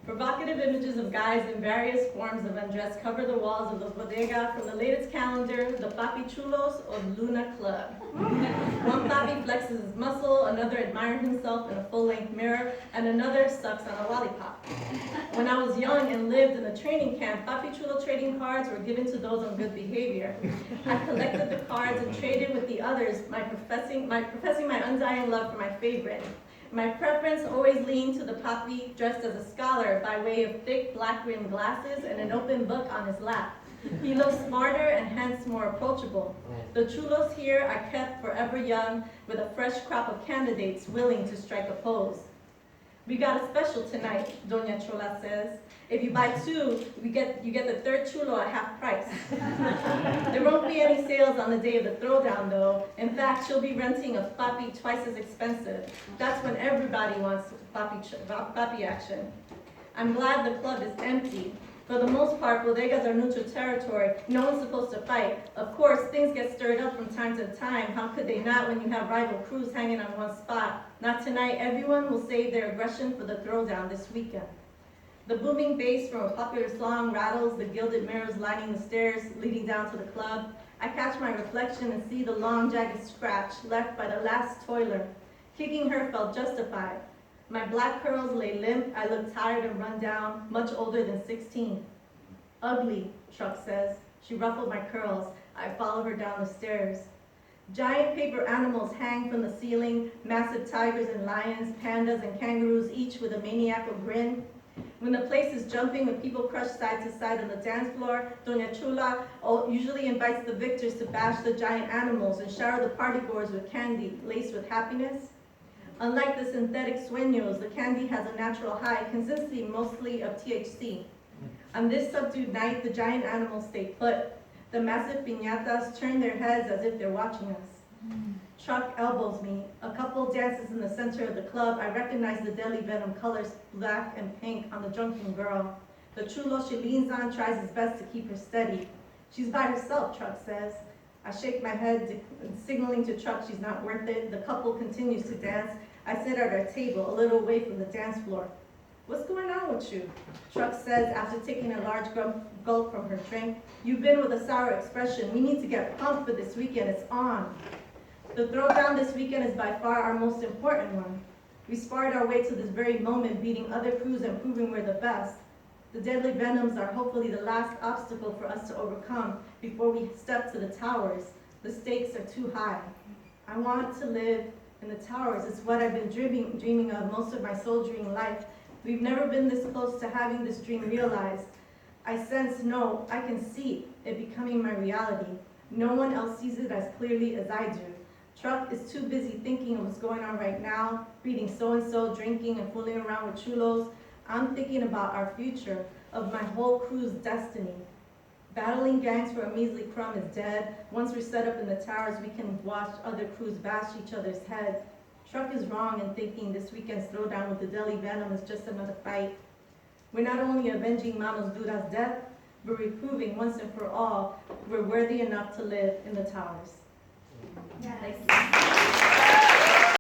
Provocative images of guys in various forms of undress cover the walls of the bodega, from the latest calendar, the Papi Chulos or Luna Club. One papi flexes his muscle, another admires himself in a full-length mirror, and another sucks on a lollipop. When I was young and lived in a training camp, Papi Chulo trading cards were given to those on good behavior. I collected the cards and traded with the others, professing my undying love for my favorite. My preference always leaned to the papi dressed as a scholar by way of thick black-rimmed glasses and an open book on his lap. He looked smarter and hence more approachable. The chulos here are kept forever young with a fresh crop of candidates willing to strike a pose. We got a special tonight, Doña Chola says. If you buy two, you get the third chulo at half price. There won't be any sales on the day of the throwdown though. In fact, she'll be renting a papi twice as expensive. That's when everybody wants papi action. I'm glad the club is empty. For the most part, bodegas are neutral territory. No one's supposed to fight. Of course, things get stirred up from time to time. How could they not when you have rival crews hanging on one spot? Not tonight. Everyone will save their aggression for the throwdown this weekend. The booming bass from a popular song rattles the gilded mirrors lining the stairs leading down to the club. I catch my reflection and see the long, jagged scratch left by the last toiler. Kicking her felt justified. My black curls lay limp. I looked tired and run down, much older than 16. Ugly, Chuck says. She ruffled my curls. I follow her down the stairs. Giant paper animals hang from the ceiling, massive tigers and lions, pandas and kangaroos, each with a maniacal grin. When the place is jumping with people crushed side to side on the dance floor, Doña Chula usually invites the victors to bash the giant animals and shower the partygoers with candy laced with happiness. Unlike the synthetic sueños, the candy has a natural high, consisting mostly of THC. On this subdued night, the giant animals stay put. The massive piñatas turn their heads as if they're watching us. Chuck elbows me. A couple dances in the center of the club. I recognize the deadly venom colors, black and pink, on the drunken girl. The chulo she leans on tries his best to keep her steady. She's by herself, Chuck says. I shake my head, signaling to Chuck she's not worth it. The couple continues to dance. I sit at our table, a little away from the dance floor. What's going on with you? Chuck says after taking a large gulp from her drink. You've been with a sour expression. We need to get pumped for this weekend. It's on. The throwdown this weekend is by far our most important one. We sparred our way to this very moment, beating other crews and proving we're the best. The deadly venoms are hopefully the last obstacle for us to overcome before we step to the towers. The stakes are too high. I want to live in the towers. It's what I've been dreaming of most of my soldiering life. We've never been this close to having this dream realized. I sense, no, I can see it becoming my reality. No one else sees it as clearly as I do. Truck is too busy thinking of what's going on right now, reading so-and-so, drinking and fooling around with chulos. I'm thinking about our future, of my whole crew's destiny. Battling gangs for a measly crumb is dead. Once we're set up in the towers, we can watch other crews bash each other's heads. Truck is wrong in thinking this weekend's throwdown with the deadly venom is just another fight. We're not only avenging Manos Dura's death, but we're proving once and for all we're worthy enough to live in the towers. Yes. Thank you.